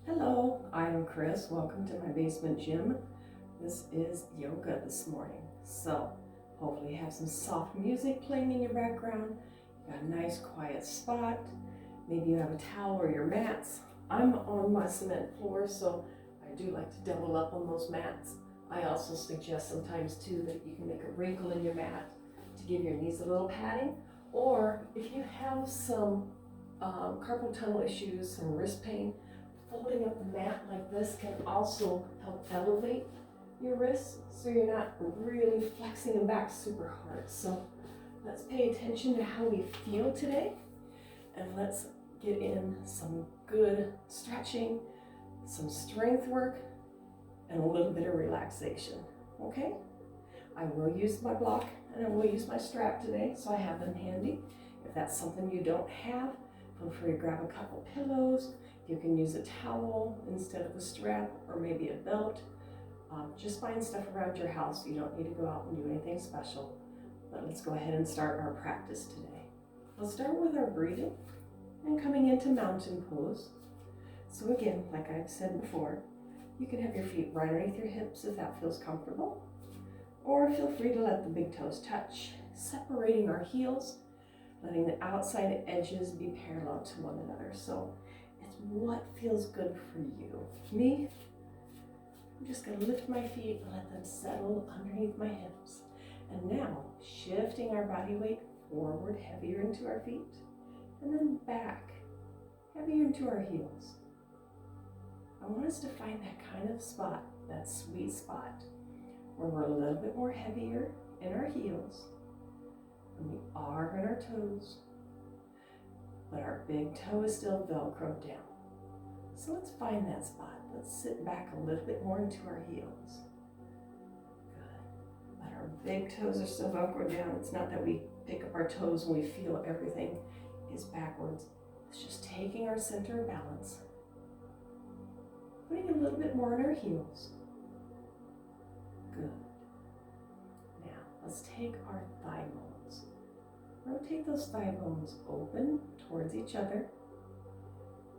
Hello, I am Chris. Welcome to my basement gym. This is yoga this morning. So hopefully you have some soft music playing in your background. You got a nice quiet spot. Maybe you have a towel or your mats. I'm on my cement floor, so I do like to double up on those mats. I also suggest sometimes too that you can make a wrinkle in your mat to give your knees a little padding. Or if you have some carpal tunnel issues, some wrist pain, folding up the mat like this can also help elevate your wrists so you're not really flexing them back super hard. So let's pay attention to how we feel today, and let's get in some good stretching, some strength work, and a little bit of relaxation. Okay? I will use my block and I will use my strap today, so I have them handy. If that's something you don't have, feel free to grab a couple pillows. You can use a towel instead of a strap, or maybe a belt. Just find stuff around your house. You don't need to go out and do anything special. But let's go ahead and start our practice today. We'll start with our breathing and coming into mountain pose. So again, like I've said before, you can have your feet right underneath your hips if that feels comfortable. Or feel free to let the big toes touch, separating our heels, letting the outside edges be parallel to one another. So it's what feels good for you. Me, I'm just gonna lift my feet and let them settle underneath my hips. And now, shifting our body weight forward, heavier into our feet, and then back, heavier into our heels. I want us to find that kind of spot, that sweet spot, where we're a little bit more heavier in our heels, and we are in our toes, but our big toe is still Velcroed down. So let's find that spot. Let's sit back a little bit more into our heels. Good. But our big toes are still Velcroed down. It's not that we pick up our toes and we feel everything is backwards. It's just taking our center of balance, putting a little bit more in our heels. Good. Now, let's take our thigh bones. Rotate those thigh bones open towards each other.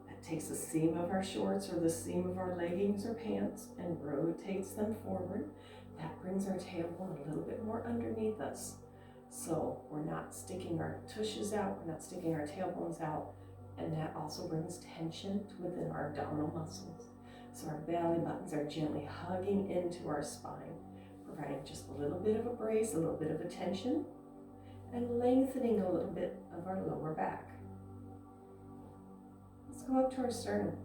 That takes the seam of our shorts or the seam of our leggings or pants and rotates them forward. That brings our tailbone a little bit more underneath us. So we're not sticking our tushes out, we're not sticking our tailbones out, and that also brings tension within our abdominal muscles. So our belly buttons are gently hugging into our spine, providing just a little bit of a brace, a little bit of a tension, and lengthening a little bit of our lower back. Let's go up to our sternums.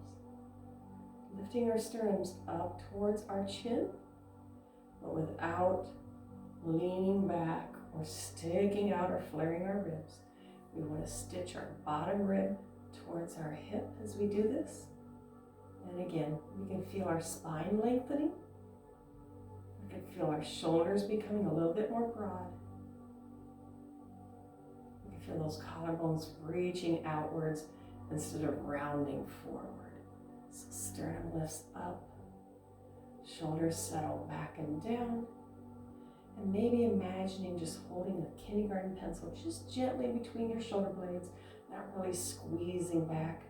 Lifting our sternums up towards our chin, but without leaning back or sticking out or flaring our ribs. We want to stitch our bottom rib towards our hip as we do this. And again, we can feel our spine lengthening. We can feel our shoulders becoming a little bit more broad. We can feel those collarbones reaching outwards instead of rounding forward. So sternum lifts up, shoulders settle back and down, and maybe imagining just holding a kindergarten pencil just gently between your shoulder blades, not really squeezing back,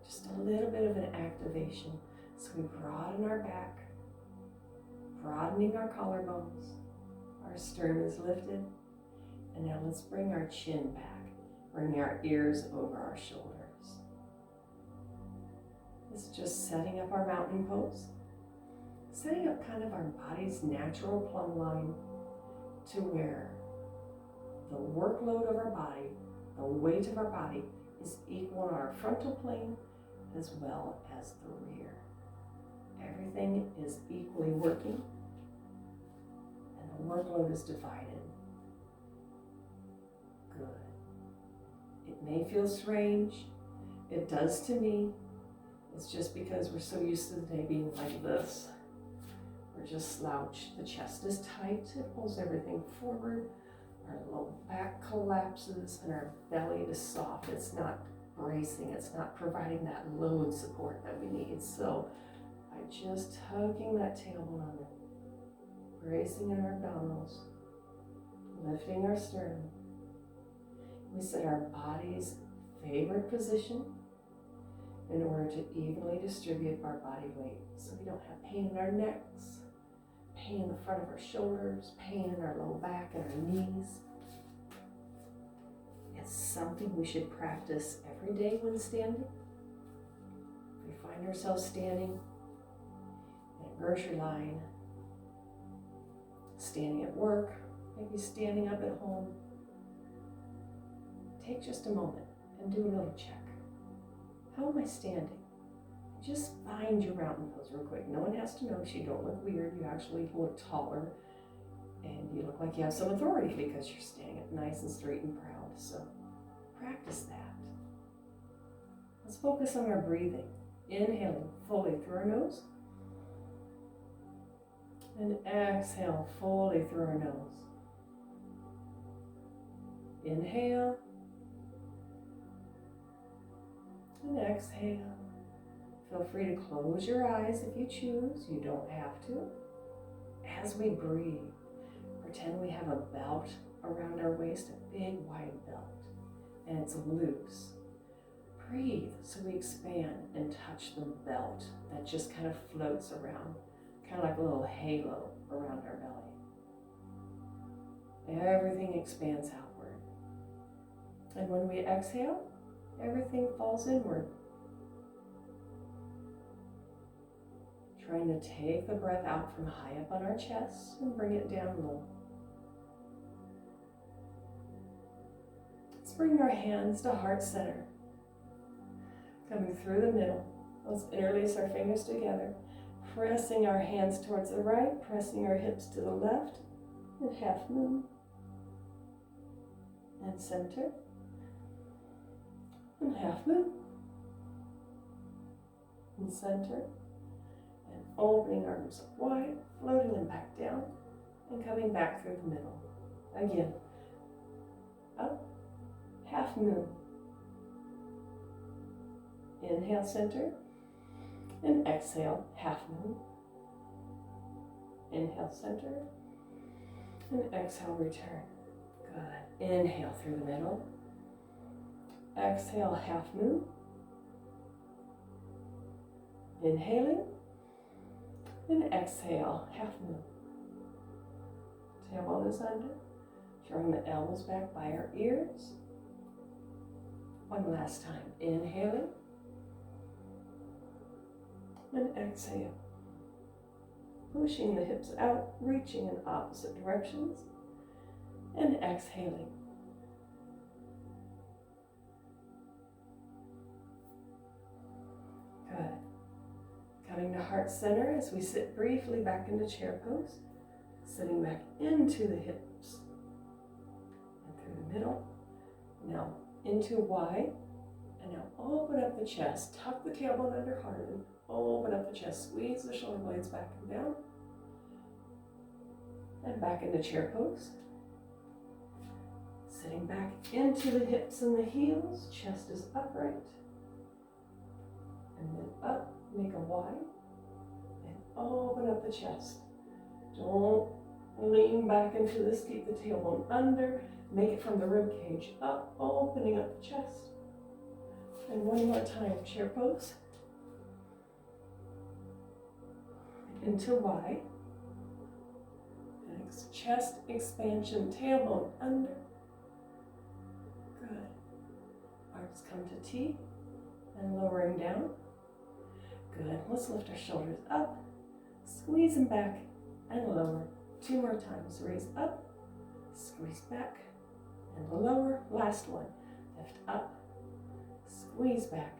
just a little bit of an activation. So we broaden our back, broadening our collarbones, our sternum is lifted, and now let's bring our chin back, bringing our ears over our shoulders. This is just setting up our mountain pose, setting up kind of our body's natural plumb line to where the workload of our body, the weight of our body is equal in our frontal plane as well as the rear. Everything is equally working and the workload is divided. Good. It may feel strange. It does to me. It's just because we're so used to the day being like this. We're just slouched. The chest is tight. It pulls everything forward. Our low back collapses and our belly is soft. It's not bracing. It's not providing that load support that we need. So by just tucking that tailbone under, bracing in our abdominals, lifting our sternum, we set our body's favorite position in order to evenly distribute our body weight so we don't have pain in our necks, pain in the front of our shoulders, pain in our low back and our knees. It's something we should practice every day when standing. If we find ourselves standing in a grocery line, standing at work, maybe standing up at home, take just a moment and do a little check. How am I standing? Just find your mountain pose real quick. No one has to notice. You don't look weird. You actually look taller and you look like you have some authority because you're standing up nice and straight and proud. So practice that. Let's focus on our breathing. Inhaling fully through our nose. And exhale fully through our nose. Inhale. And exhale. Feel free to close your eyes if you choose. You don't have to. As we breathe, pretend we have a belt around our waist, a big wide belt, and it's loose. Breathe so we expand and touch the belt that just kind of floats around, kind of like a little halo around our belly. Everything expands outward. And when we exhale, everything falls inward. Trying to take the breath out from high up on our chest and bring it down low. Let's bring our hands to heart center. Coming through the middle. Let's interlace our fingers together. Pressing our hands towards the right, pressing our hips to the left, and half moon. And center. And half moon. And center. And opening arms up wide, floating them back down, and coming back through the middle. Again. Up. Half moon. Inhale, center. And exhale, half moon. Inhale, center. And exhale, return. Good. Inhale through the middle. Exhale, half moon. Inhaling. And exhale, half moon. Tailbone is under. Drawing the elbows back by our ears. One last time. Inhaling. And exhale. Pushing the hips out, reaching in opposite directions. And exhaling. Good. Coming to heart center as we sit briefly back into chair pose. Sitting back into the hips. And through the middle. Now into Y. And now open up the chest. Tuck the tailbone under hard and open up the chest. Squeeze the shoulder blades back and down. And back into chair pose. Sitting back into the hips and the heels. Chest is upright. And then up. Make a Y. And open up the chest. Don't lean back into this. Keep the tailbone under. Make it from the rib cage up. Opening up the chest. And one more time, chair pose. Into Y. Chest expansion, tailbone under. Good. Arms come to T and lowering down. Good. Let's lift our shoulders up. Squeeze them back and lower. Two more times. Raise up. Squeeze back and lower. Last one. Lift up. Squeeze back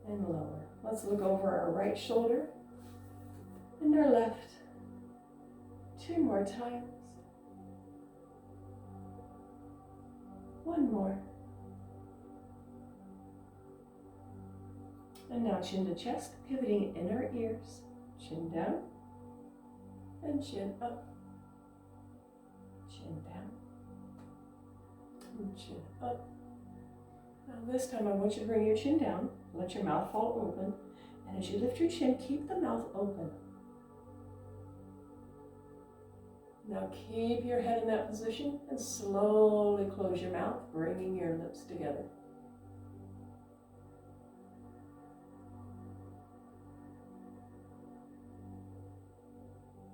and lower. Let's look over our right shoulder and our left. Two more times. One more. And now chin to chest, pivoting inner ears. Chin down and chin up. Chin down and chin up. Now this time I want you to bring your chin down, let your mouth fall open, and as you lift your chin, keep the mouth open. Now keep your head in that position and slowly close your mouth, bringing your lips together.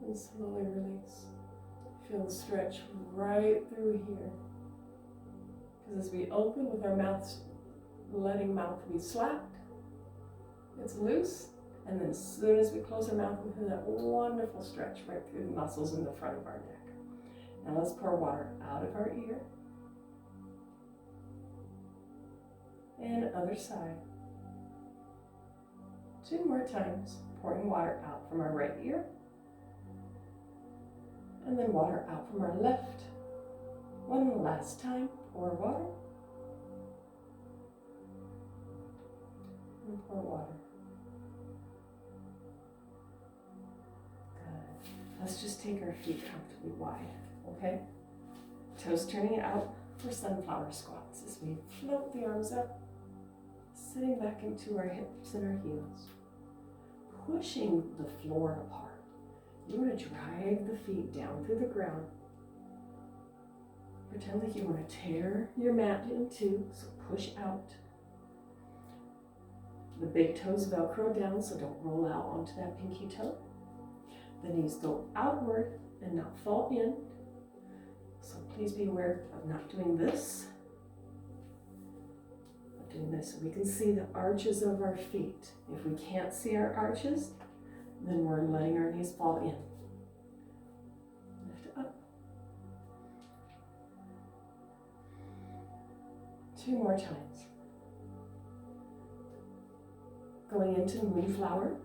And slowly release. Feel the stretch right through here. Because as we open with our mouths, letting mouth be slapped, it's loose. And then as soon as we close our mouth, we feel that wonderful stretch right through the muscles in the front of our neck. Now let's pour water out of our ear. And other side. 2 more times, pouring water out from our right ear. And then water out from our left. One last time, pour water. And pour water. Good. Let's just take our feet comfortably wide, okay? Toes turning out for sunflower squats as we float the arms up, sitting back into our hips and our heels, pushing the floor apart. You want to drive the feet down through the ground. Pretend like you want to tear your mat in two, so push out. The big toes Velcro down, so don't roll out onto that pinky toe. The knees go outward and not fall in. So please be aware of not doing this, but doing this so we can see the arches of our feet. If we can't see our arches, then we're letting our knees fall in. Lift up. 2 more times. Going into Moonflower,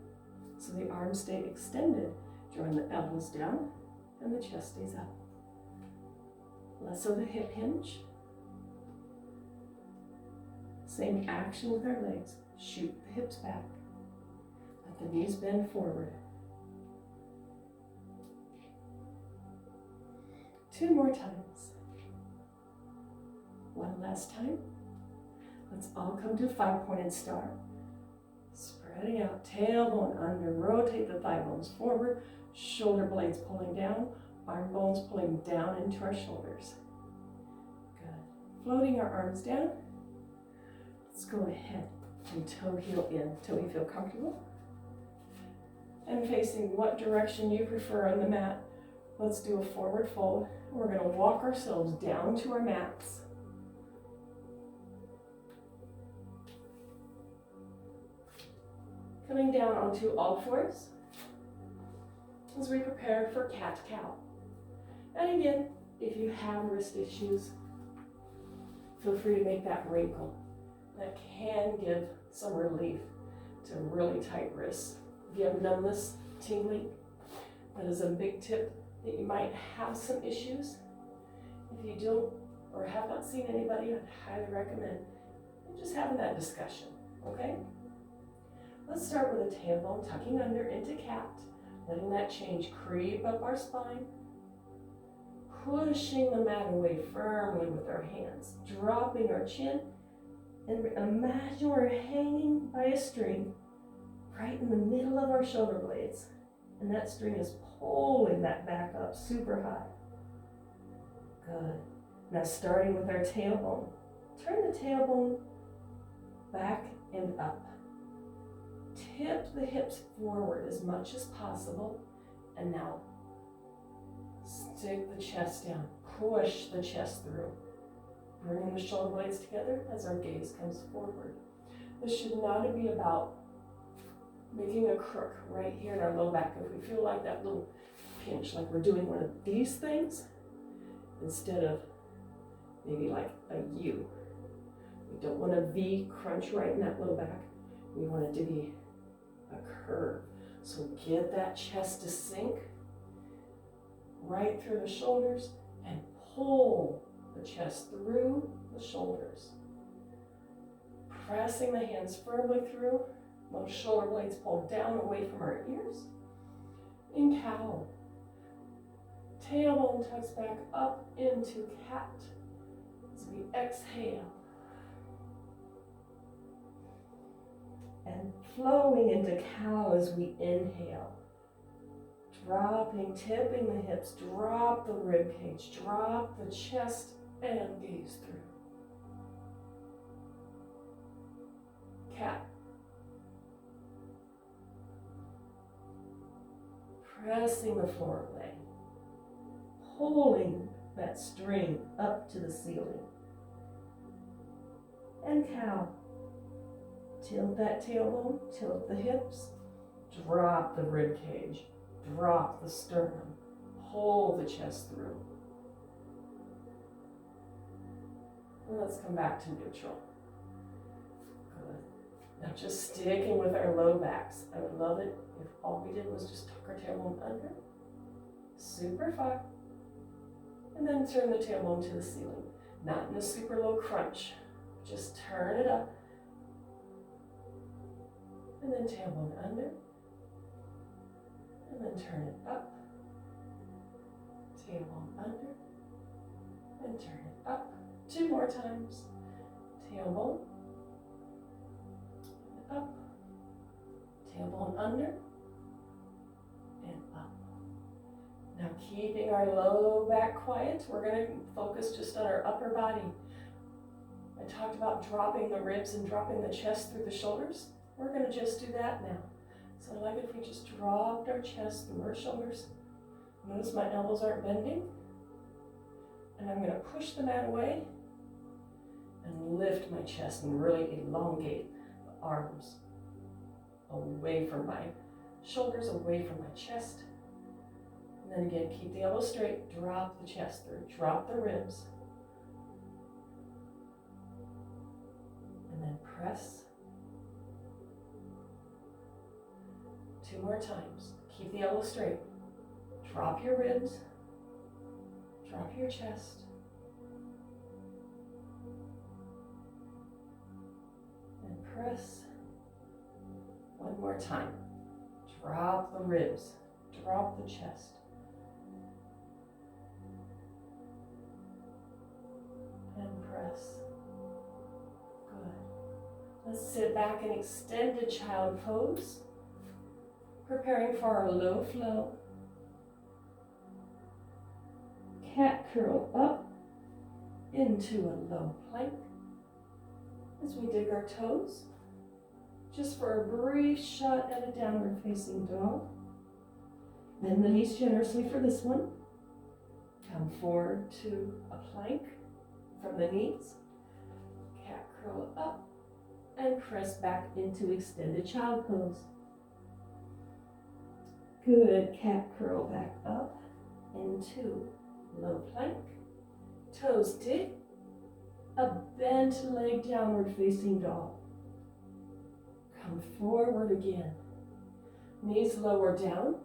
so the arms stay extended, drawing the elbows down and the chest stays up. Less of a hip hinge. Same action with our legs. Shoot the hips back. Let the knees bend forward. 2 more times. One last time. Let's all come to a 5-pointed star. Spreading out, tailbone under, rotate the thigh bones forward, shoulder blades pulling down, arm bones pulling down into our shoulders. Good. Floating our arms down. Let's go ahead and toe heel in till we feel comfortable. And facing what direction you prefer on the mat, let's do a forward fold. We're going to walk ourselves down to our mats. Coming down onto all fours as we prepare for cat-cow. And again, if you have wrist issues, feel free to make that wrinkle. That can give some relief to really tight wrists. If you have numbness, tingling, that is a big tip that you might have some issues. If you don't or have not seen anybody, I'd highly recommend just having that discussion, okay? Let's start with a tailbone tucking under into cat, letting that change creep up our spine, pushing the mat away firmly with our hands, dropping our chin, and imagine we're hanging by a string right in the middle of our shoulder blades, and that string is pulling that back up super high. Good. Now starting with our tailbone, turn the tailbone back and up. Tip the hips forward as much as possible, and now stick the chest down, push the chest through, bringing the shoulder blades together as our gaze comes forward. This should not be about making a crook right here in our low back. If we feel like that little pinch, like we're doing one of these things, instead of maybe like a U. We don't want a V crunch right in that low back. We want it to be a curve. So get that chest to sink right through the shoulders and pull the chest through the shoulders. Pressing the hands firmly through, those shoulder blades pull down away from our ears. In cow. Tailbone tucks back up into cat as we exhale. And flowing into cow as we inhale. Dropping, tipping the hips, drop the rib cage, drop the chest and gaze through. Cat. pressing the floor away, pulling that string up to the ceiling. And cow. Tilt that tailbone, tilt the hips, drop the rib cage, drop the sternum, pull the chest through. And let's come back to neutral. Good. Now just sticking with our low backs. I would love it if all we did was just tuck our tailbone under. Super fun. And then turn the tailbone to the ceiling. Not in a super low crunch. Just turn it up. And then tailbone under. And then turn it up. Tailbone under. And turn it up. 2 more times. Tailbone. And up. Tailbone under. And up. Now keeping our low back quiet, we're going to focus just on our upper body. I talked about dropping the ribs and dropping the chest through the shoulders. We're going to just do that now. So I like if we just dropped our chest through our shoulders. Notice my elbows aren't bending. And I'm going to push the mat away and lift my chest and really elongate the arms away from my shoulders, away from my chest. And then again, keep the elbows straight, drop the chest through, drop the ribs. And then press. 2 more times. Keep the elbows straight. Drop your ribs. Drop your chest. And press. 1 more time. Drop the ribs. Drop the chest. And press. Good. Let's sit back in extended child pose. Preparing for our low flow. Cat curl up into a low plank as we dig our toes. Just for a brief shot at a downward facing dog. Bend the knees generously for this one. Come forward to a plank from the knees. Cat curl up and press back into extended child pose. Good. Cat curl back up into low plank. Toes dig. A bent leg downward facing dog. Come forward again. Knees lower down.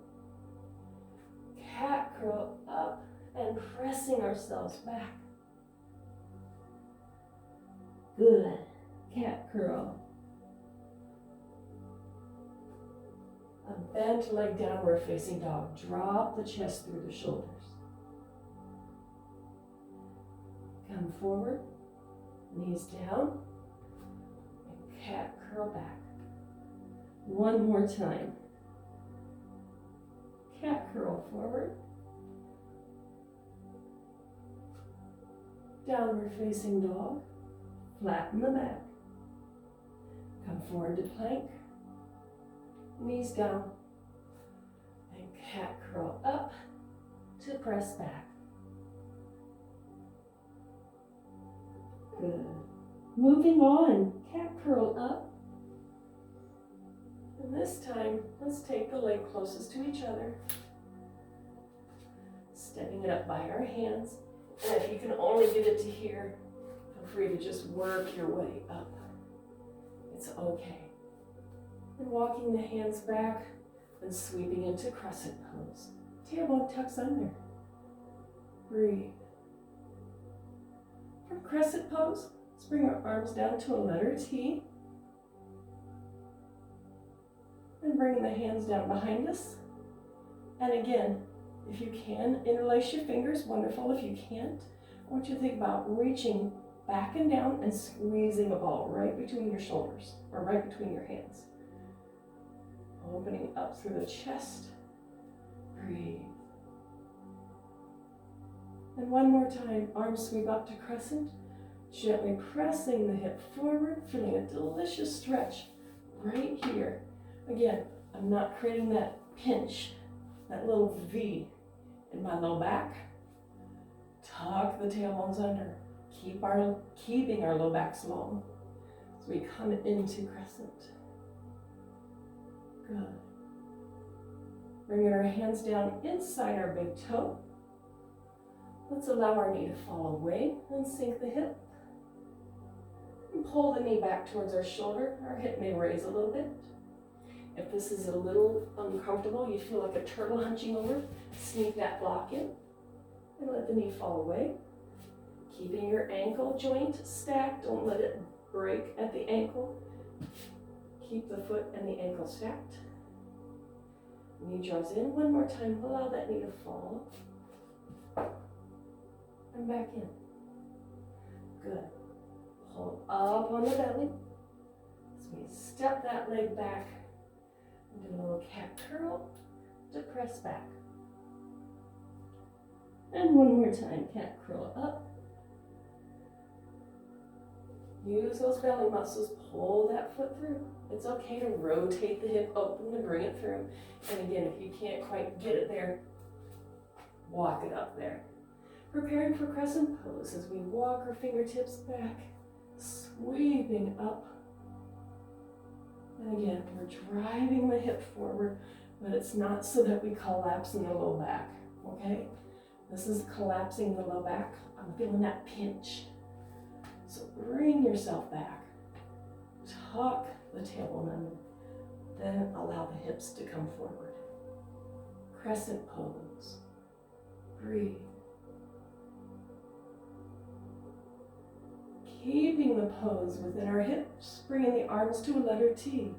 Cat curl up and pressing ourselves back. Good. Cat curl. A bent leg downward facing dog. Drop the chest through the shoulders. Come forward. Knees down. And cat curl back. 1 more time. Cat curl forward. Downward facing dog. Flatten the back. Come forward to plank. Knees down. And cat curl up to press back. Good. Moving on. Cat curl up. And this time, let's take the leg closest to each other. Stepping it up by our hands. And if you can only get it to here, feel free to just work your way up. It's okay. And walking the hands back and sweeping into crescent pose. Tailbone tucks under. Breathe. From crescent pose, let's bring our arms down to a letter T. And bringing the hands down behind us. And again, if you can, interlace your fingers. Wonderful. If you can't, I want you to think about reaching back and down and squeezing a ball right between your shoulders or right between your hands. Opening up through the chest. Breathe. And 1 more time, arms sweep up to crescent. Gently pressing the hip forward, feeling a delicious stretch right here. Again, I'm not creating that pinch that little V in my low back. Tuck the tailbones under. Keeping our low backs long. So we come into crescent. Good. Bringing our hands down inside our big toe. Let's allow our knee to fall away and sink the hip. And pull the knee back towards our shoulder. Our hip may raise a little bit. If this is a little uncomfortable, you feel like a turtle hunching over, sneak that block in and let the knee fall away. Keeping your ankle joint stacked. Don't let it break at the ankle. Keep the foot and the ankle stacked. Knee draws in. One more time. Allow that knee to fall. And back in. Good. Hold up on the belly. So we step that leg back. And do a little cat curl to press back. And one more time. Cat curl up. Use those belly muscles, pull that foot through. It's okay to rotate the hip open to bring it through. And again, if you can't quite get it there, walk it up there. Preparing for crescent pose as we walk our fingertips back, sweeping up. And again, we're driving the hip forward, but it's not so that we collapse in the low back, okay? This is collapsing the low back. I'm feeling that pinch. So bring yourself back, tuck the tailbone under, then allow the hips to come forward. Crescent pose, breathe. Keeping the pose within our hips, bringing the arms to a letter T.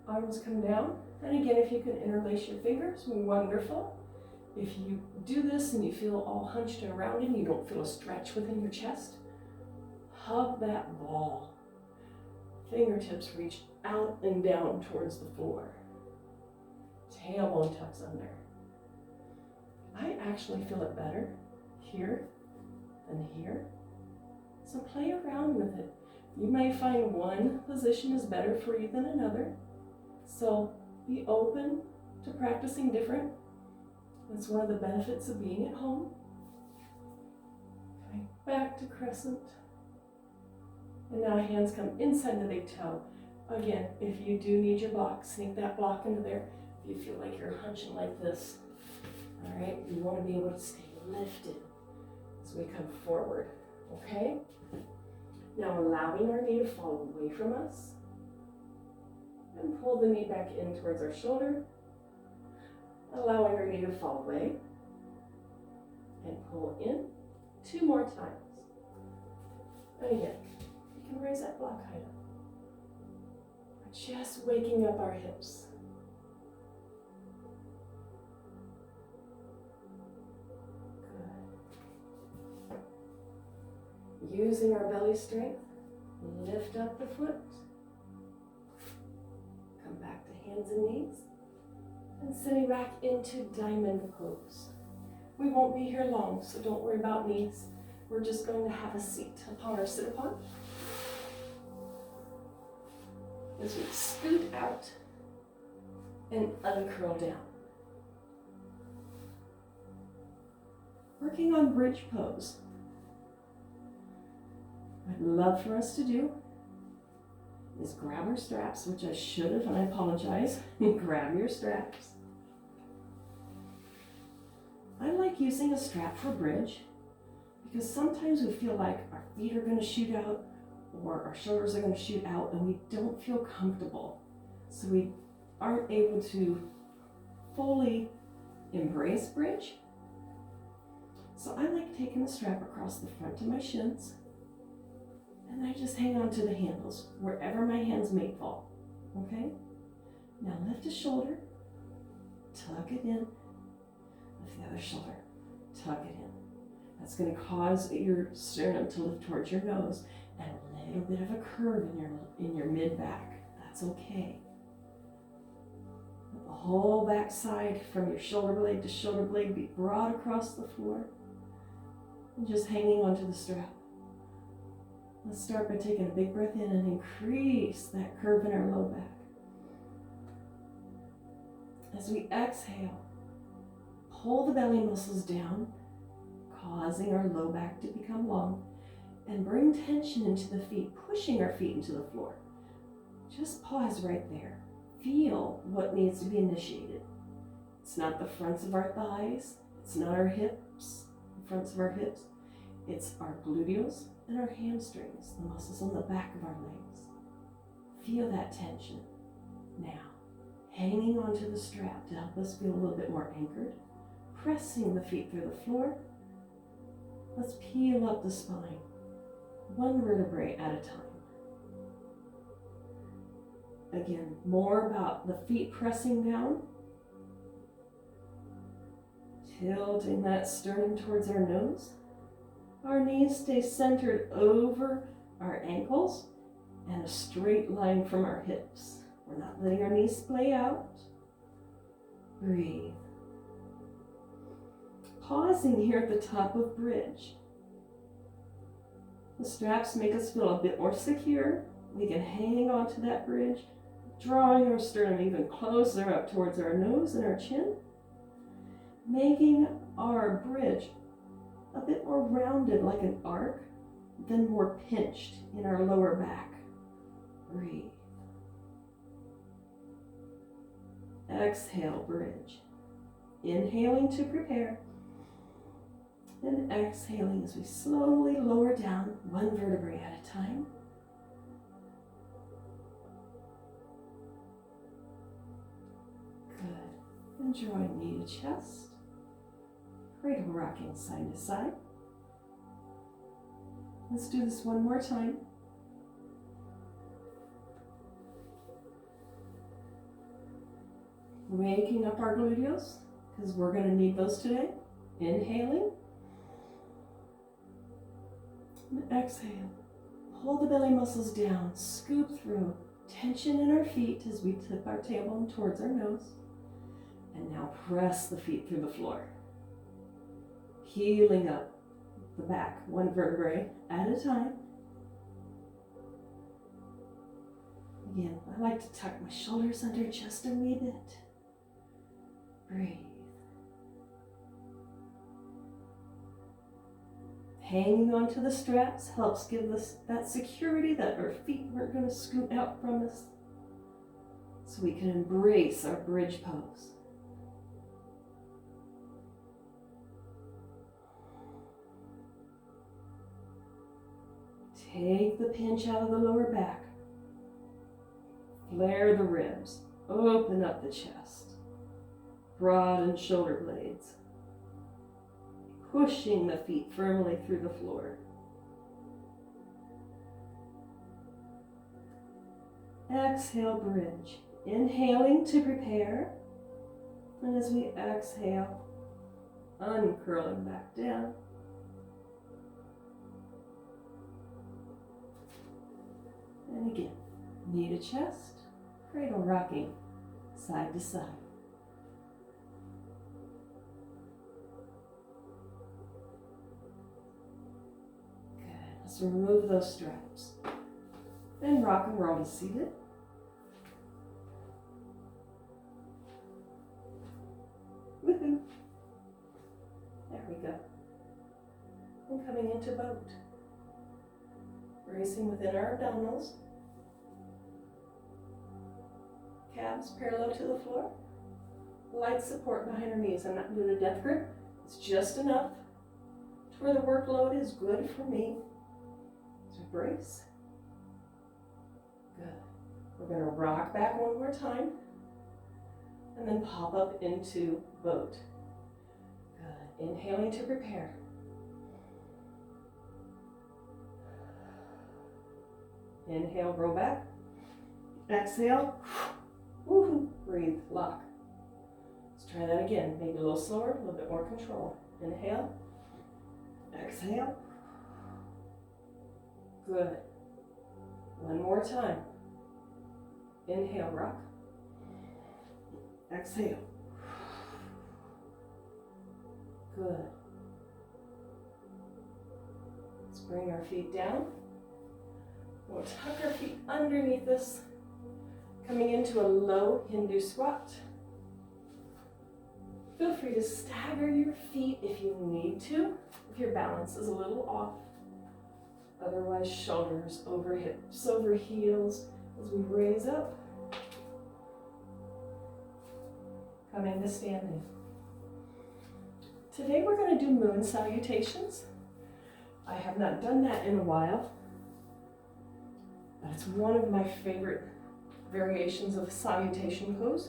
Arms come down, and again, if you can interlace your fingers, wonderful. If you do this and you feel all hunched and rounded and you don't feel a stretch within your chest, hug that ball. Fingertips reach out and down towards the floor. Tailbone tucks under. I actually feel it better here than here. So play around with it. You may find one position is better for you than another. So be open to practicing different. That's one of the benefits of being at home. Coming back to crescent. And now hands come inside the big toe. Again, if you do need your block, sneak that block into there. If you feel like you're hunching like this, all right, you want to be able to stay lifted as we come forward, okay? Now allowing our knee to fall away from us. And pull the knee back in towards our shoulder. Allowing our knee to fall away. And pull in 2 more times. And again, you can raise that block height up. We're just waking up our hips. Good. Using our belly strength, lift up the foot. Come back to hands and knees. And sitting back into diamond pose. We won't be here long, so don't worry about knees. We're just going to have a seat upon our sit-upon. As we scoot out and uncurl down. Working on bridge pose. What I'd love for us to do is grab our straps, which I should have, and I apologize. Grab your straps. I like using a strap for bridge because sometimes we feel like our feet are going to shoot out or our shoulders are going to shoot out and we don't feel comfortable. So we aren't able to fully embrace bridge. So I like taking the strap across the front of my shins and I just hang on to the handles wherever my hands may fall, okay? Now lift a shoulder, tuck it in, lift the other shoulder, tuck it in. That's going to cause your sternum to lift towards your nose and a little bit of a curve in your mid-back. That's okay. Let the whole back side from your shoulder blade to shoulder blade be broad across the floor and just hanging onto the strap. Let's start by taking a big breath in and increase that curve in our low back. As we exhale, pull the belly muscles down, causing our low back to become long, and bring tension into the feet, pushing our feet into the floor. Just pause right there. Feel what needs to be initiated. It's not the fronts of our thighs. It's not our hips, the fronts of our hips. It's our gluteals and our hamstrings, the muscles on the back of our legs. Feel that tension. Now, hanging onto the strap to help us feel a little bit more anchored, pressing the feet through the floor. Let's peel up the spine, one vertebrae at a time. Again, more about the feet pressing down, tilting that sternum towards our nose. Our knees stay centered over our ankles and a straight line from our hips. We're not letting our knees splay out. Breathe. Pausing here at the top of bridge. The straps make us feel a bit more secure. We can hang on to that bridge, drawing our sternum even closer up towards our nose and our chin, making our bridge a bit more rounded like an arc, then more pinched in our lower back. Breathe. Exhale, bridge. Inhaling to prepare. And exhaling as we slowly lower down one vertebrae at a time. Good. And drawing knee to chest. Cradle rocking side to side. Let's do this one more time. Waking up our gluteals, because we're going to need those today. Inhaling. And exhale. Pull the belly muscles down, scoop through. Tension in our feet as we tip our tailbone towards our nose. And now press the feet through the floor. Heeling up the back, one vertebrae at a time. Again, I like to tuck my shoulders under just a wee bit. Breathe. Hanging onto the straps helps give us that security that our feet weren't going to scoot out from us, so we can embrace our bridge pose. Take the pinch out of the lower back. Flare the ribs. Open up the chest. Broaden shoulder blades. Pushing the feet firmly through the floor. Exhale, bridge. Inhaling to prepare. And as we exhale, uncurling back down. And again, knee to chest, cradle rocking, side to side. Good, let's remove those straps. Then rock and roll to seated. Woohoo! There we go. And coming into boat. Bracing within our abdominals. Calves parallel to the floor. Light support behind our knees. I'm not doing a death grip. It's just enough to where the workload is good for me. So brace. Good. We're going to rock back one more time. And then pop up into boat. Good. Inhaling to prepare. Inhale, roll back. Exhale. Woohoo. Breathe, lock. Let's try that again. Maybe a little slower, a little bit more control. Inhale. Exhale. Good. One more time. Inhale, rock. Exhale. Good. Let's bring our feet down. We'll tuck our feet underneath us, coming into a low Hindu squat. Feel free to stagger your feet if you need to, if your balance is a little off. Otherwise, shoulders over hips, over heels as we raise up. Coming to standing. Today we're going to do moon salutations. I have not done that in a while, but it's one of my favorite variations of salutation pose.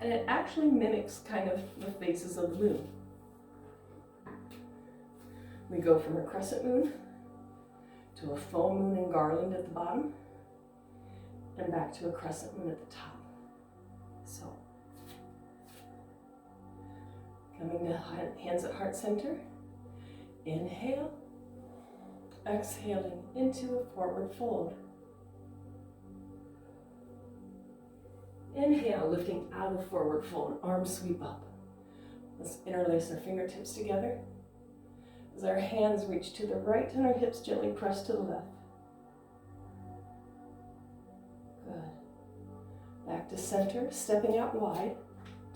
And it actually mimics kind of the phases of the moon. We go from a crescent moon to a full moon and garland at the bottom, and back to a crescent moon at the top. So, coming to hands at heart center. Inhale, exhaling into a forward fold. Inhale, lifting out of forward fold, arms sweep up. Let's interlace our fingertips together as our hands reach to the right and our hips gently press to the left. Good. Back to center, stepping out wide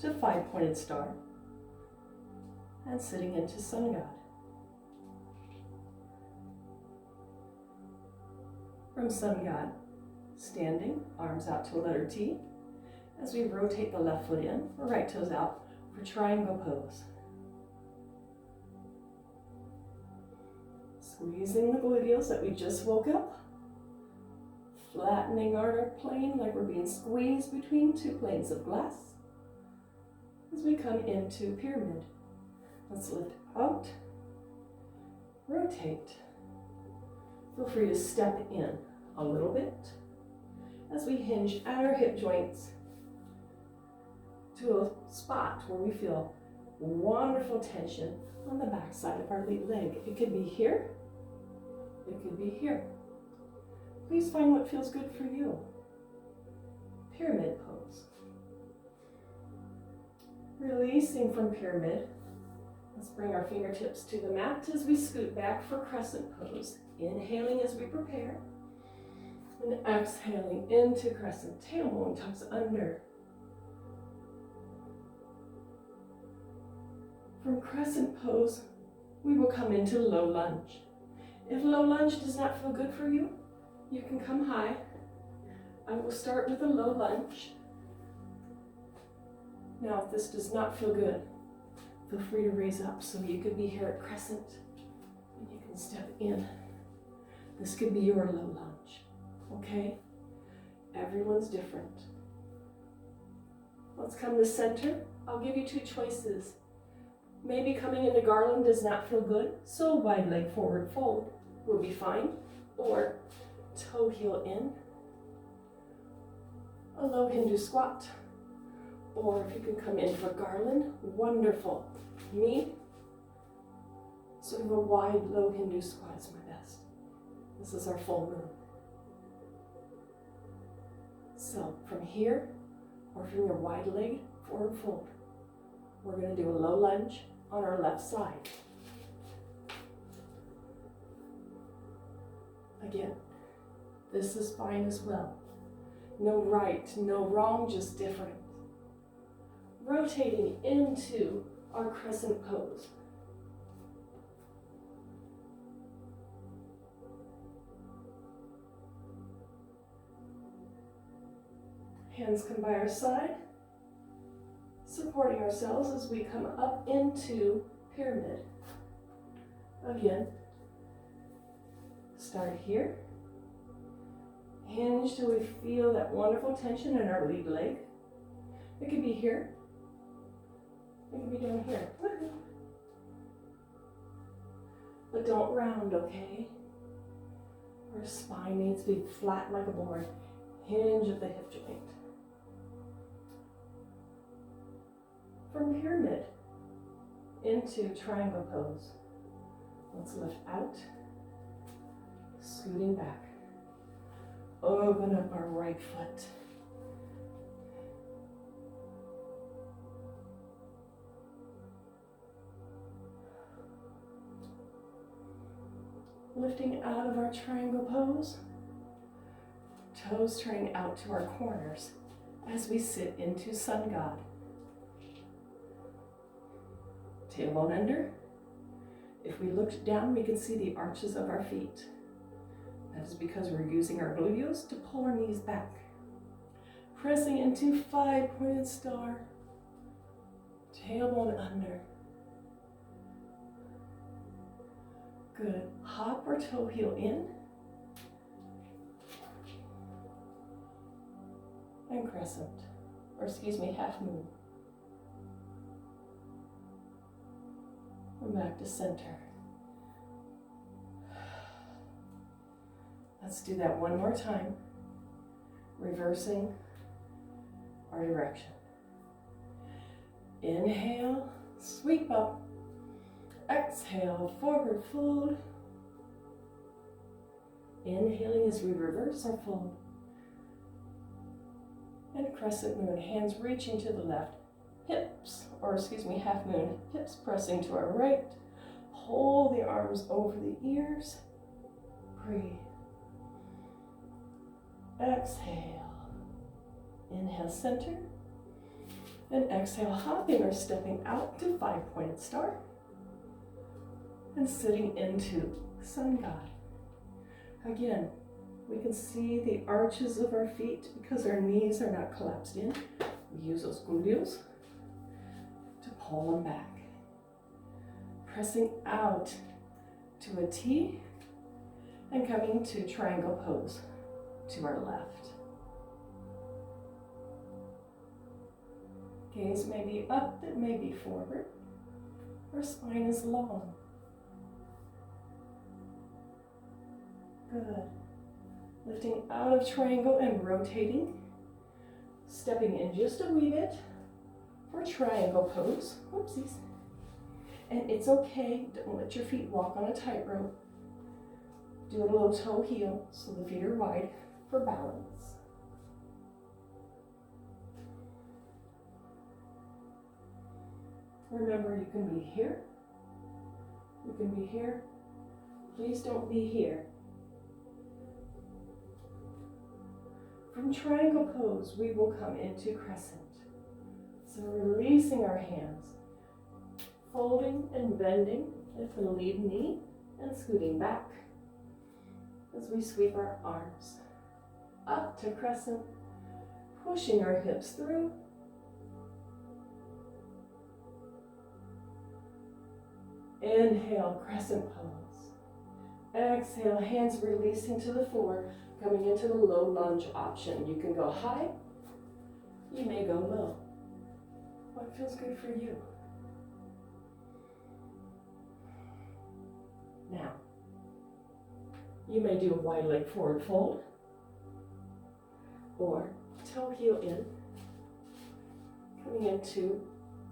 to 5-pointed star and sitting into sun god. From sun god, standing, arms out to a letter T, as we rotate the left foot in, or right toes out, for triangle pose. Squeezing the gluteals that we just woke up, flattening our plane like we're being squeezed between two planes of glass. As we come into pyramid, let's lift out, rotate. Feel free to step in a little bit as we hinge at our hip joints to a spot where we feel wonderful tension on the back side of our lead leg. It could be here, it could be here. Please find what feels good for you. Pyramid pose. Releasing from pyramid, let's bring our fingertips to the mat as we scoot back for crescent pose. Inhaling as we prepare, and exhaling into crescent. Tailbone tucks under. From crescent pose, we will come into low lunge. If low lunge does not feel good for you, you can come high. I will start with a low lunge. Now, if this does not feel good, feel free to raise up. So you could be here at crescent, and you can step in. This could be your low lunge, okay? Everyone's different. Let's come to center. I'll give you two choices. Maybe coming into garland does not feel good, so a wide leg forward fold will be fine. Or toe heel in, a low Hindu squat. Or if you can come in for garland, wonderful. Me, sort of a wide low Hindu squat is my best. This is our full moon. So from here, or from your wide leg forward fold, we're going to do a low lunge on our left side. Again, this is fine as well. No right, no wrong, just different. Rotating into our crescent pose. Hands come by our side, supporting ourselves as we come up into pyramid. Again, start here. Hinge till we feel that wonderful tension in our lead leg. It could be here. It could be down here. But don't round, okay? Our spine needs to be flat like a board. Hinge at the hip joint. From pyramid into triangle pose. Let's lift out, scooting back. Open up our right foot. Lifting out of our triangle pose. Toes turning out to our corners. as we sit into Sun God. Tailbone under. If we looked down, we can see the arches of our feet. That is because we're using our gluteus to pull our knees back. Pressing into 5-pointed star. Tailbone under. Good. Hop or toe heel in. And crescent. Or excuse me, half moon. And back to center. Let's do that one more time. Reversing our direction. Inhale, sweep up. Exhale, forward fold. Inhaling as we reverse our fold. And crescent moon, hands reaching to the left. Hips, or excuse me, half moon, hips pressing to our right. Pull the arms over the ears. Breathe. Exhale. Inhale, center. And exhale, hopping or stepping out to 5-pointed star. And sitting into Sun God. Again, we can see the arches of our feet because our knees are not collapsed in. We use those gluteus to pull them back. Pressing out to a T and coming to triangle pose to our left. Gaze may be up, it may be forward. Our spine is long. Good. Lifting out of triangle and rotating. Stepping in just a wee bit for triangle pose. Whoopsies. And it's okay, don't let your feet walk on a tightrope. Do a little toe heel so the feet are wide for balance. Remember, you can be here. You can be here. Please don't be here. From triangle pose, we will come into crescent. So releasing our hands, folding and bending at the lead knee and scooting back as we sweep our arms up to crescent, pushing our hips through. Inhale, crescent pose. Exhale, hands releasing to the floor, coming into the low lunge option. You can go high, you may go low. What feels good for you? Now, you may do a wide leg forward fold or toe heel in, coming into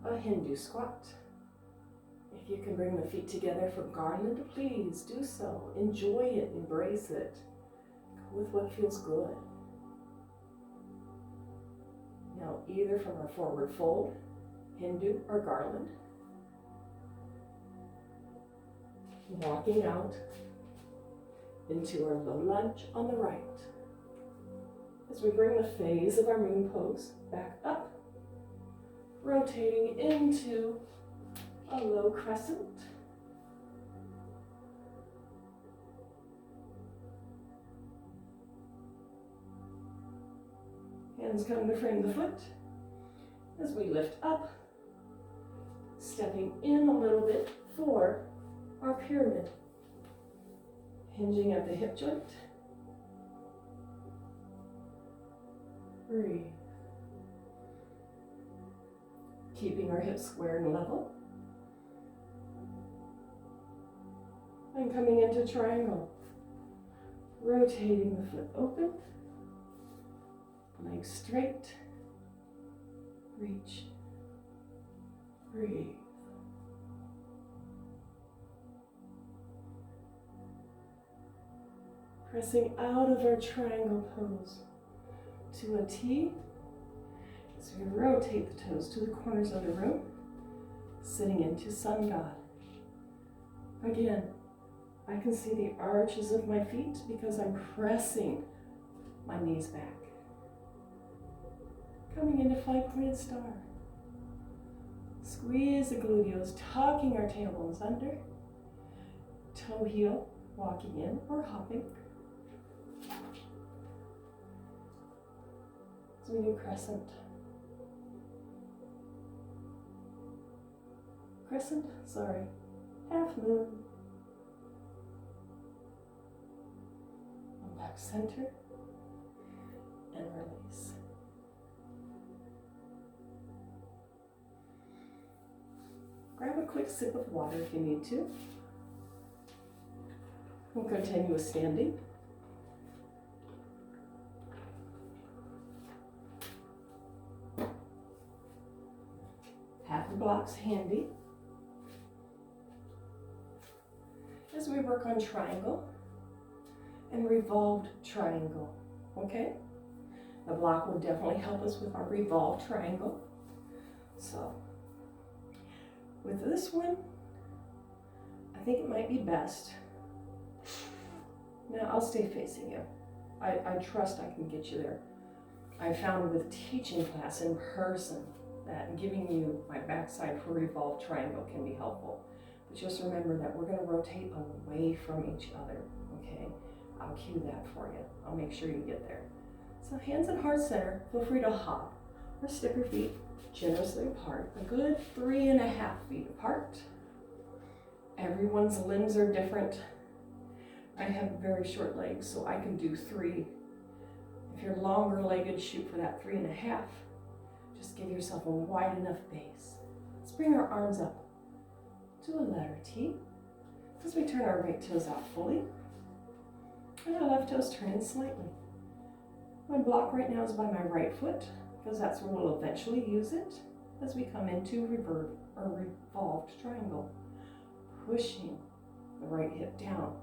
a Hindu squat. If you can bring the feet together for garland, please do so. Enjoy it, embrace it. Go with what feels good. Now, either from our forward fold, Hindu or garland, walking out into our low lunge on the right. As we bring the phase of our moon pose back up, rotating into a low crescent. Hands come to frame the foot as we lift up, stepping in a little bit for our pyramid. Hinging at the hip joint. Breathe. Keeping our hips square and level. And coming into triangle. Rotating the foot open. Legs straight. Reach. Breathe. Pressing out of our triangle pose to a T as we rotate the toes to the corners of the room, sitting into Sun God. Again, I can see the arches of my feet because I'm pressing my knees back. Coming into 5-pointed star. Squeeze the gluteals, tucking our tailbones under. Toe heel, walking in or hopping. So we do crescent. Crescent, sorry, half moon. And back center and release. Grab a quick sip of water if you need to. We'll continue with standing. Have the blocks handy. As we work on triangle and revolved triangle, okay? The block will definitely help us with our revolved triangle. So, with this one, I think it might be best. Now, I'll stay facing you. I trust I can get you there. I found with teaching class in person that giving you my backside for revolved triangle can be helpful. But just remember that we're going to rotate away from each other, okay? I'll cue that for you. I'll make sure you get there. So hands at heart center, feel free to hop or step your feet generously apart, a good 3.5 feet apart. Everyone's limbs are different. I have very short legs, so I can do 3. If you're longer legged, shoot for that 3.5. Just give yourself a wide enough base. Let's bring our arms up to a letter T as we turn our right toes out fully and our left toes turn in slightly. My block right now is by my right foot because that's where we'll eventually use it as we come into revolved triangle. Pushing the right hip down,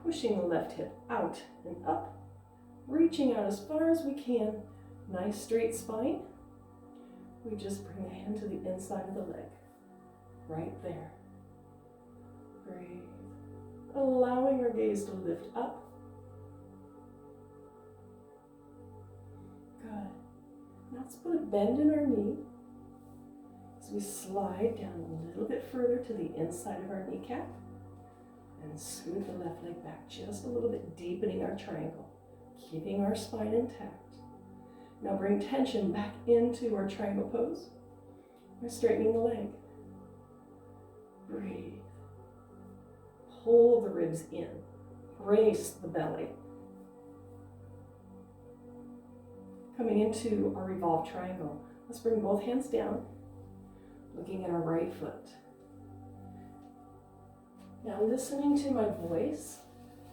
pushing the left hip out and up, reaching out as far as we can. Nice straight spine. We just bring the hand to the inside of the leg, right there. Breathe. Allowing our gaze to lift up. Good. Now let's put a bend in our knee as we slide down a little bit further to the inside of our kneecap and scoot the left leg back just a little bit, deepening our triangle, keeping our spine intact. Now bring tension back into our triangle pose. We're straightening the leg. Breathe. Pull the ribs in. Brace the belly. Coming into our revolved triangle, let's bring both hands down, looking at our right foot. Now listening to my voice,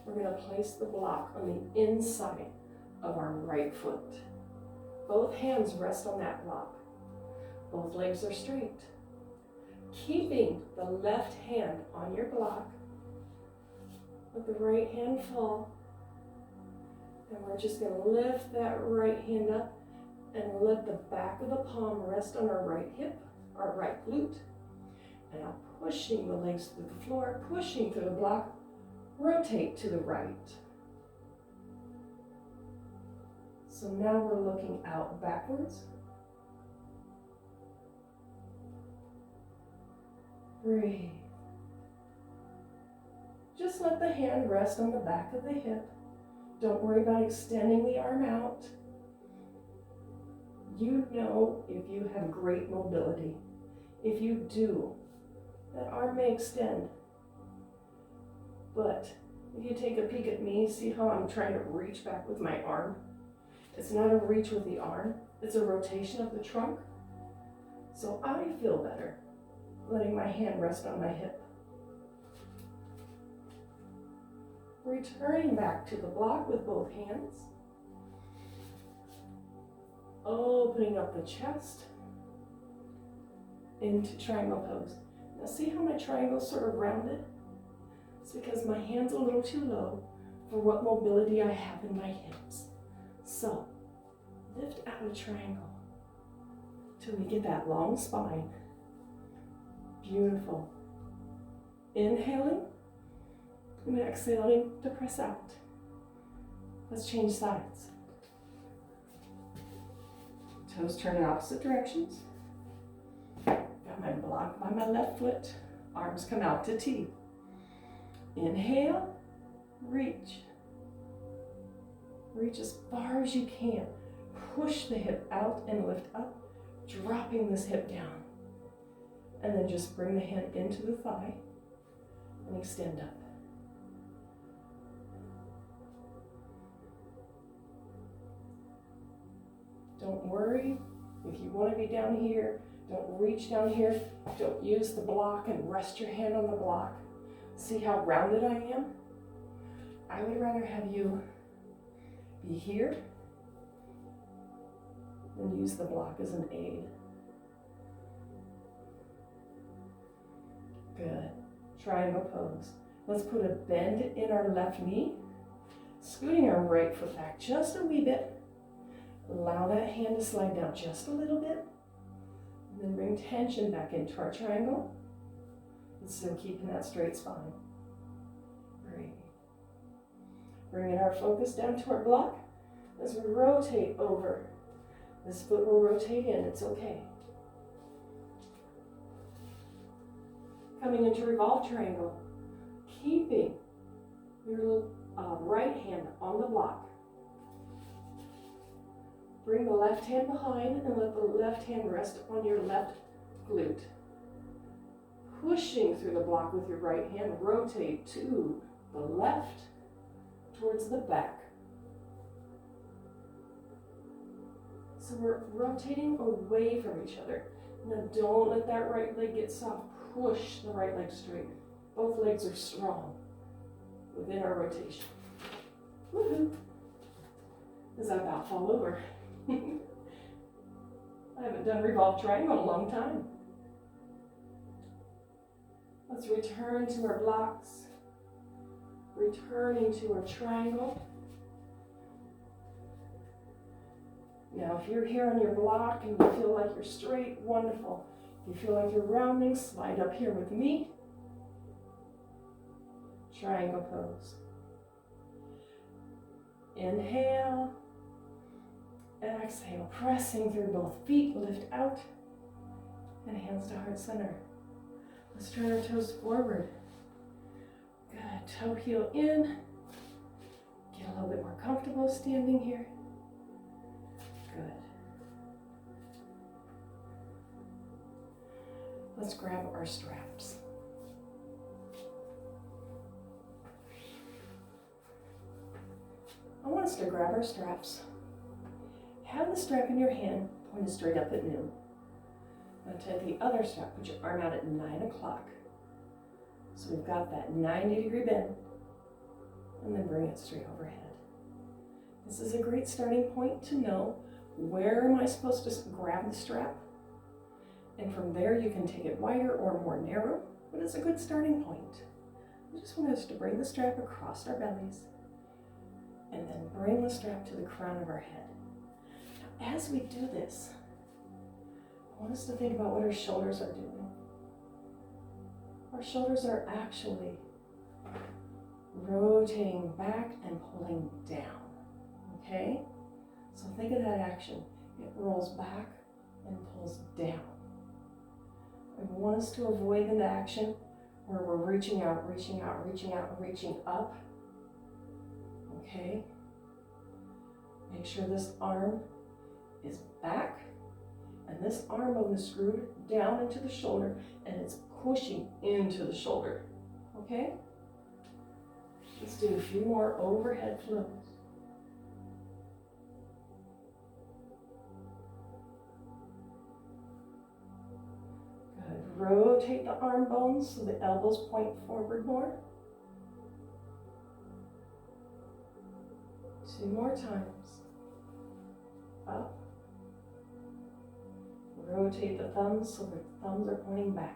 we're going to place the block on the inside of our right foot. Both hands rest on that block. Both legs are straight. Keeping the left hand on your block, let the right hand fall. And we're just going to lift that right hand up and let the back of the palm rest on our right hip, our right glute. And now pushing the legs through the floor, pushing through the block, rotate to the right. So now we're looking out backwards. Breathe. Just let the hand rest on the back of the hip. Don't worry about extending the arm out. You know if you have great mobility. If you do, that arm may extend. But if you take a peek at me, see how I'm trying to reach back with my arm? It's not a reach with the arm, it's a rotation of the trunk. So I feel better letting my hand rest on my hip. Returning back to the block with both hands. Opening up the chest into triangle pose. Now see how my triangle is sort of rounded? It's because my hand's a little too low for what mobility I have in my hips. So lift out a triangle till we get that long spine. Beautiful. Inhaling and exhaling to press out. Let's change sides. Toes turn in opposite directions. Got my block by my left foot. Arms come out to T. Inhale, reach. Reach as far as you can. Push the hip out and lift up, dropping this hip down. And then just bring the hand into the thigh and extend up. Don't worry if you want to be down here. Don't reach down here. Don't use the block and rest your hand on the block. See how rounded I am? I would rather have you be here than use the block as an aid. Good. Triangle pose. Let's put a bend in our left knee, scooting our right foot back just a wee bit. Allow that hand to slide down just a little bit. And then bring tension back into our triangle. And still keeping that straight spine. Breathe. Bringing our focus down to our block as we rotate over. This foot will rotate in, it's okay. Coming into revolve triangle. Keeping your right hand on the block. Bring the left hand behind and let the left hand rest on your left glute. Pushing through the block with your right hand, rotate to the left towards the back. So we're rotating away from each other. Now don't let that right leg get soft. Push the right leg straight. Both legs are strong within our rotation. Woohoo! As I about fall over. I haven't done revolve triangle in a long time. Let's return to our blocks. Returning to our triangle. Now if you're here on your block and you feel like you're straight, wonderful. If you feel like you're rounding, slide up here with me. Triangle pose. Inhale. Exhale, pressing through both feet, lift out, and hands to heart center. Let's turn our toes forward. Good, toe heel in. Get a little bit more comfortable standing here. Good. Let's grab our straps. I want us to grab our straps. Have the strap in your hand, pointed straight up at noon. Now take the other strap, put your arm out at 9 o'clock. So we've got that 90-degree bend, and then bring it straight overhead. This is a great starting point to know where am I supposed to grab the strap. And from there you can take it wider or more narrow, but it's a good starting point. I just want us to bring the strap across our bellies, and then bring the strap to the crown of our head. As we do this, I want us to think about what our shoulders are doing. Our shoulders are actually rotating back and pulling down, okay? So think of that action. It rolls back and pulls down. I want us to avoid an action where we're reaching out, reaching out, reaching out, and reaching up, okay? Make sure this arm is back, and this arm bone is screwed down into the shoulder, and it's pushing into the shoulder, okay? Let's do a few more overhead flows. Good. Rotate the arm bones so the elbows point forward more. 2 more times. Up. Rotate the thumbs so the thumbs are pointing back.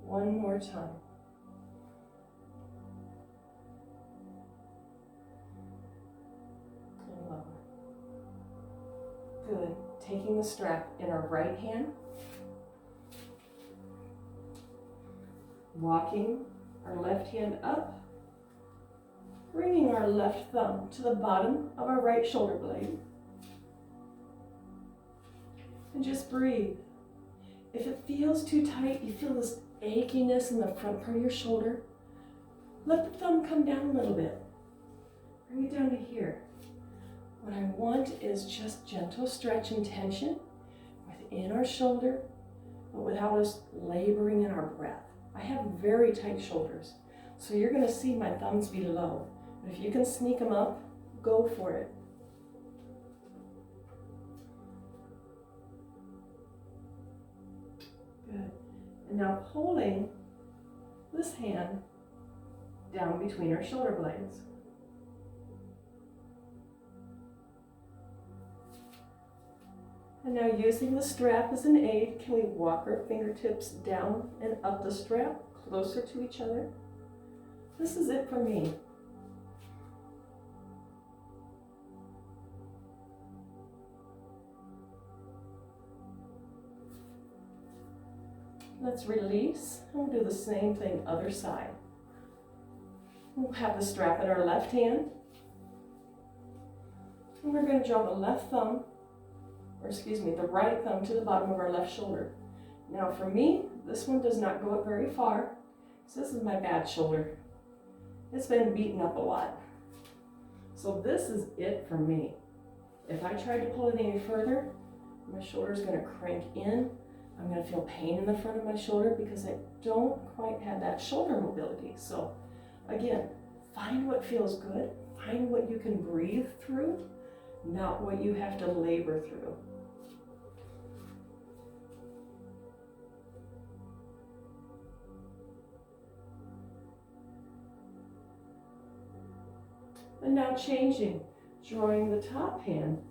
1 more time. And lower. Good. Taking the strap in our right hand. Walking our left hand up. bringing our left thumb to the bottom of our right shoulder blade. And just breathe. If it feels too tight, you feel this achiness in the front part of your shoulder, let the thumb come down a little bit. Bring it down to here. What I want is just gentle stretch and tension within our shoulder, but without us laboring in our breath. I have very tight shoulders, so you're going to see my thumbs be low. But if you can sneak them up, go for it. Good. And now pulling this hand down between our shoulder blades. And now using the strap as an aid, can we walk our fingertips down and up the strap, closer to each other? This is it for me. Let's release, and we'll do the same thing other side. We'll have the strap in our left hand, and we're going to draw the right thumb to the bottom of our left shoulder. Now for me, this one does not go up very far, so this is my bad shoulder. It's been beaten up a lot. So this is it for me. If I tried to pull it any further, my shoulder is going to crank in. I'm going to feel pain in the front of my shoulder because I don't quite have that shoulder mobility. So again, find what feels good. Find what you can breathe through, not what you have to labor through. And now changing, drawing the top hand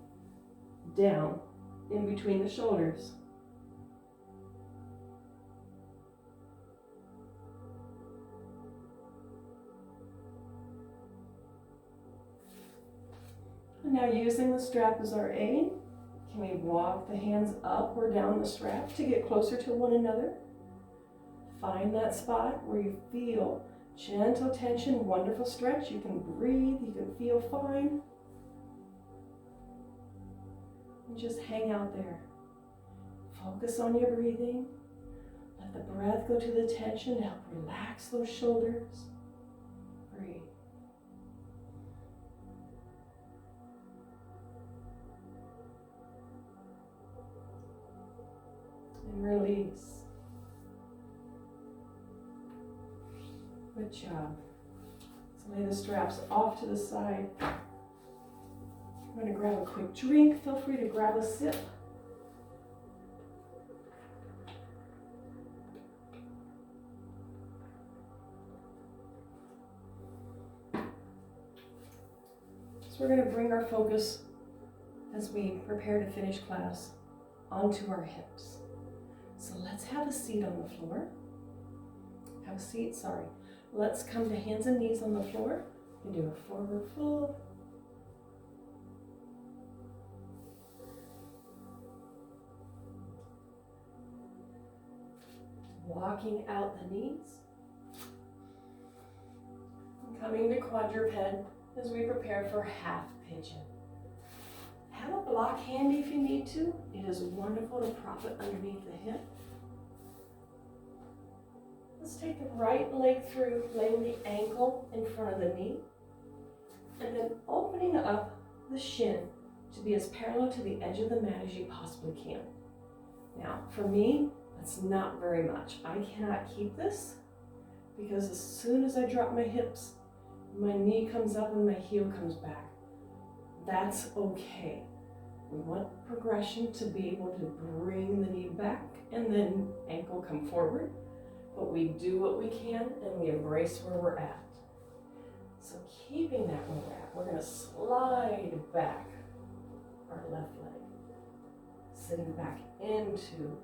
down in between the shoulders. And now using the strap as our aid, can we walk the hands up or down the strap to get closer to one another? Find that spot where you feel gentle tension, wonderful stretch. You can breathe, you can feel fine. And just hang out there. Focus on your breathing. Let the breath go to the tension to help relax those shoulders. Breathe. And release. Good job. So lay the straps off to the side. I'm going to grab a quick drink. Feel free to grab a sip. So we're going to bring our focus as we prepare to finish class onto our hips. So let's have a seat on the floor. Have a seat, sorry. Let's come to hands and knees on the floor. You can do a forward fold. Walking out the knees. And coming to quadruped as we prepare for half pigeon. Have a block handy if you need to. It is wonderful to prop it underneath the hip. Let's take the right leg through, laying the ankle in front of the knee, and then opening up the shin to be as parallel to the edge of the mat as you possibly can. Now, for me, that's not very much. I cannot keep this because as soon as I drop my hips, my knee comes up and my heel comes back. That's okay. We want progression to be able to bring the knee back and then ankle come forward. But we do what we can and we embrace where we're at. So keeping that where we're at, we're going to slide back our left leg, sitting back into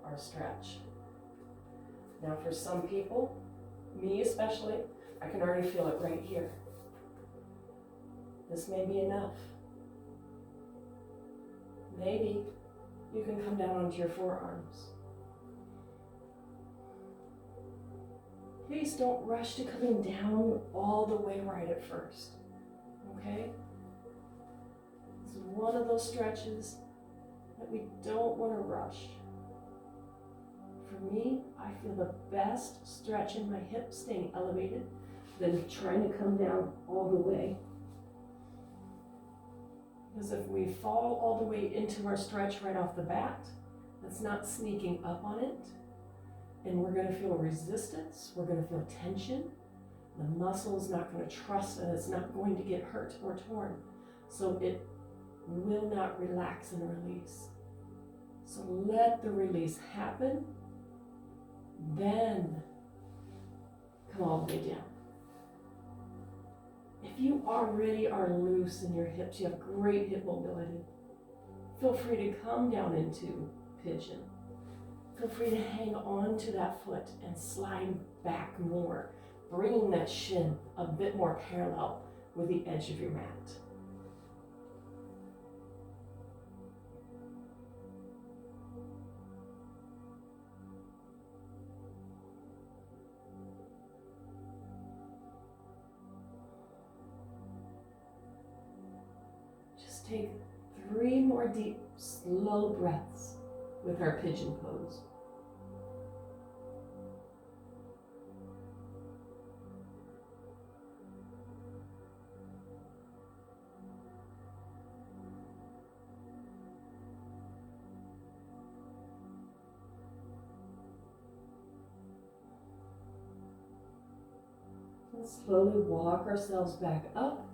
our stretch. Now for some people, me especially, I can already feel it right here. This may be enough. Maybe you can come down onto your forearms. Please don't rush to coming down all the way right at first, okay? This is one of those stretches that we don't want to rush. For me, I feel the best stretch in my hips staying elevated than trying to come down all the way. Because if we fall all the way into our stretch right off the bat, that's not sneaking up on it. And we're going to feel resistance, we're going to feel tension. The muscle is not going to trust and it's not going to get hurt or torn. So it will not relax and release. So let the release happen, then come all the way down. If you already are loose in your hips, you have great hip mobility, feel free to come down into pigeon. Feel free to hang on to that foot and slide back more, bringing that shin a bit more parallel with the edge of your mat. Just take 3 more deep, slow breaths with our pigeon pose. And slowly walk ourselves back up,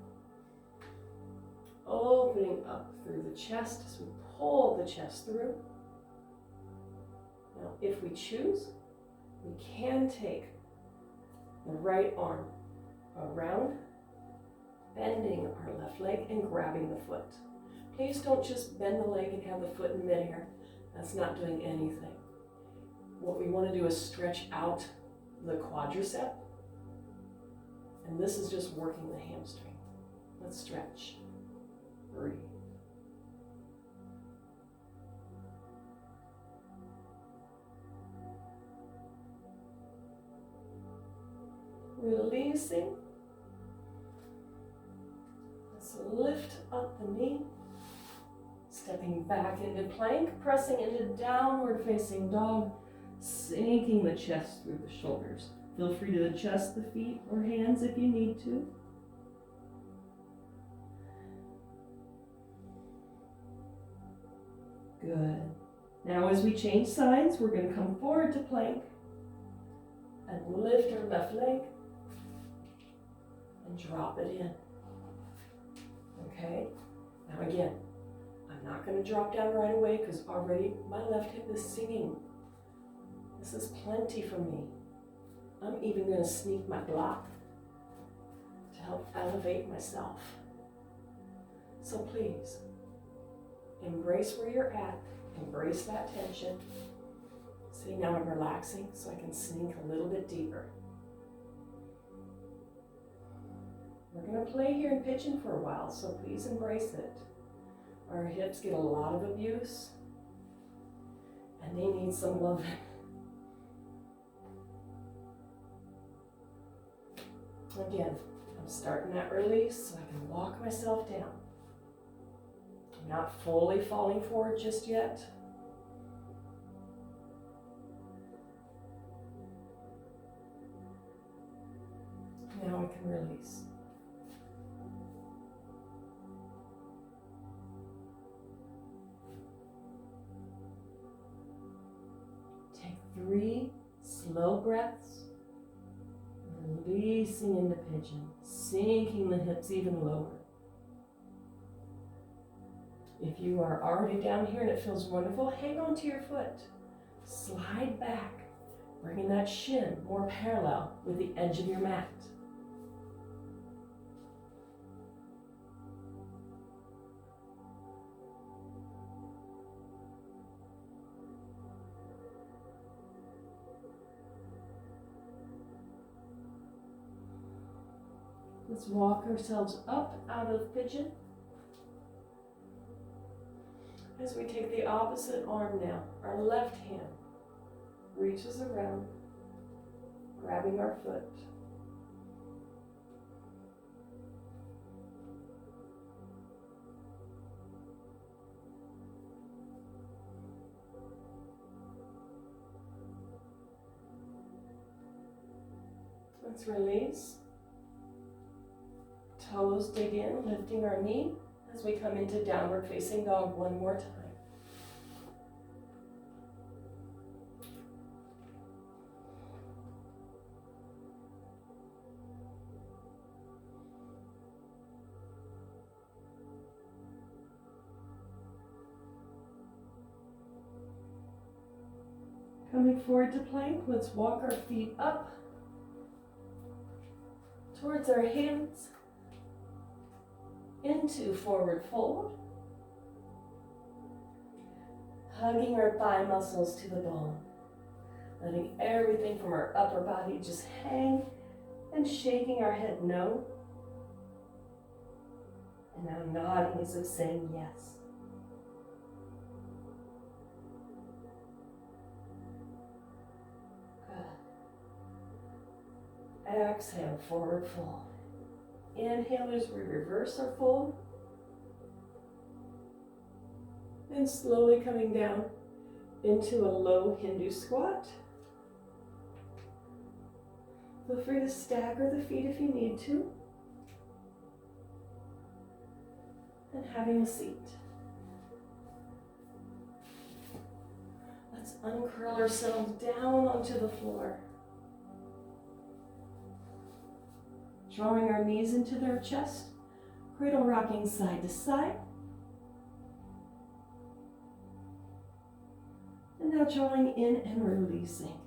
opening up through the chest as we pull the chest through. Now, if we choose, we can take the right arm around, bending our left leg and grabbing the foot. Please don't just bend the leg and have the foot in midair. That's not doing anything. What we want to do is stretch out the quadricep, and this is just working the hamstring. Let's stretch. Breathe. Releasing. Let's lift up the knee. Stepping back into plank, pressing into downward facing dog, sinking the chest through the shoulders. Feel free to adjust the feet or hands if you need to. Good. Now as we change sides, we're going to come forward to plank and lift our left leg and drop it in. Okay? Now again, I'm not going to drop down right away because already my left hip is singing. This is plenty for me. I'm even going to sneak my block to help elevate myself. So please, embrace where you're at, embrace that tension. See, now I'm relaxing so I can sink a little bit deeper. We're going to play here in pigeon for a while, so please embrace it. Our hips get a lot of abuse, and they need some loving. Again, I'm starting that release so I can walk myself down. I'm not fully falling forward just yet. Now I can release. Take 3 slow breaths. Releasing into pigeon, sinking the hips even lower. If you are already down here and it feels wonderful, hang on to your foot. Slide back, bringing that shin more parallel with the edge of your mat. Let's walk ourselves up out of pigeon. As we take the opposite arm now, our left hand reaches around, grabbing our foot. Let's release. Toes dig in, lifting our knee as we come into downward facing dog one more time. Coming forward to plank, let's walk our feet up towards our hands, into forward fold, hugging our thigh muscles to the bone, letting everything from our upper body just hang and shaking our head no, and now nodding as if saying yes. Exhale, forward fold. Inhale as we reverse our fold. And slowly coming down into a low Hindu squat. Feel free to stagger the feet if you need to. And having a seat. Let's uncurl ourselves down onto the floor. Drawing our knees into their chest, cradle rocking side to side. And now drawing in and releasing.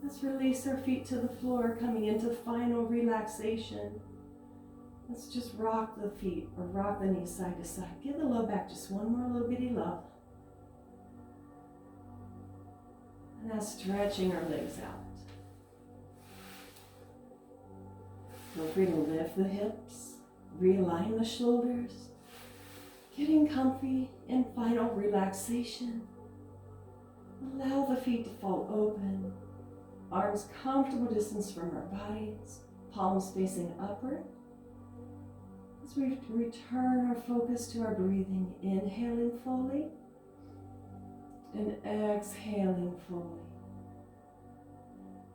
Let's release our feet to the floor, coming into final relaxation. Let's just rock the feet or rock the knees side to side. Give the low back just one more little bitty love. And now stretching our legs out. Feel free to lift the hips, realign the shoulders, getting comfy in final relaxation. Allow the feet to fall open, arms comfortable distance from our bodies, palms facing upward. As we return our focus to our breathing, inhaling fully and exhaling fully.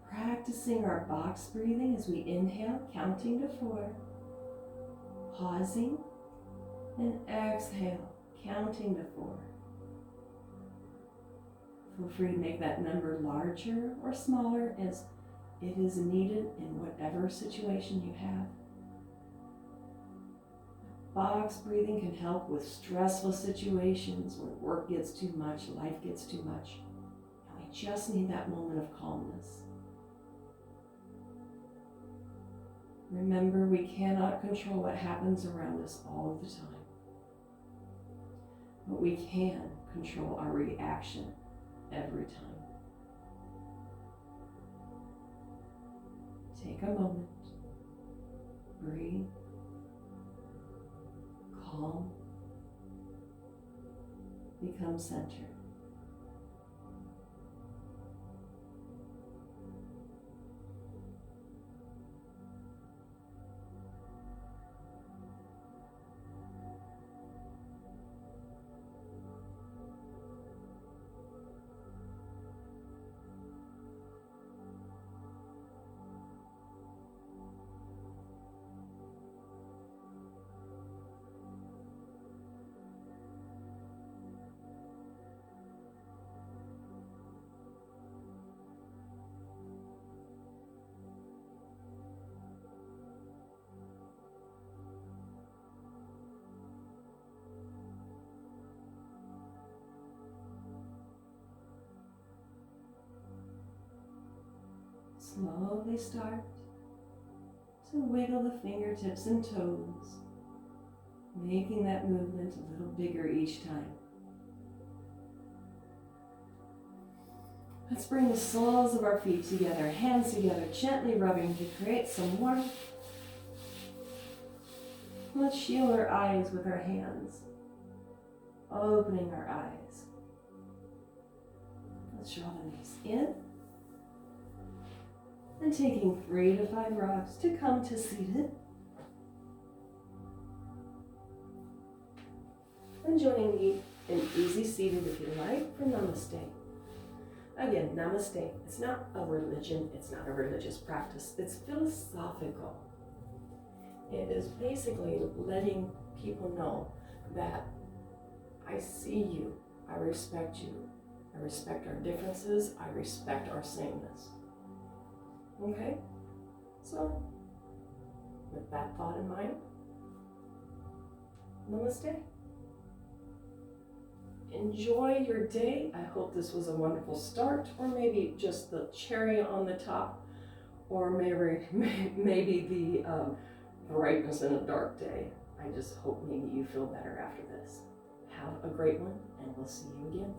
Practicing our box breathing as we inhale, counting to 4, pausing, and exhale, counting to 4. Feel free to make that number larger or smaller as it is needed in whatever situation you have. Box breathing can help with stressful situations when work gets too much, life gets too much, and we just need that moment of calmness. Remember, we cannot control what happens around us all of the time, but we can control our reaction every time. Take a moment, breathe, calm, become centered. Slowly start to wiggle the fingertips and toes, making that movement a little bigger each time. Let's bring the soles of our feet together, hands together, gently rubbing to create some warmth. Let's shield our eyes with our hands. Opening our eyes. Let's draw the knees in. And taking 3 to 5 rocks to come to seated. And joining me in easy seated if you like for Namaste. Again, Namaste, it's not a religion, it's not a religious practice, it's philosophical. It is basically letting people know that I see you, I respect you, I respect our differences, I respect our sameness. Okay? So, with that thought in mind, Namaste. Enjoy your day. I hope this was a wonderful start, or maybe just the cherry on the top, or maybe the brightness in a dark day. I just hope maybe you feel better after this. Have a great one, and we'll see you again.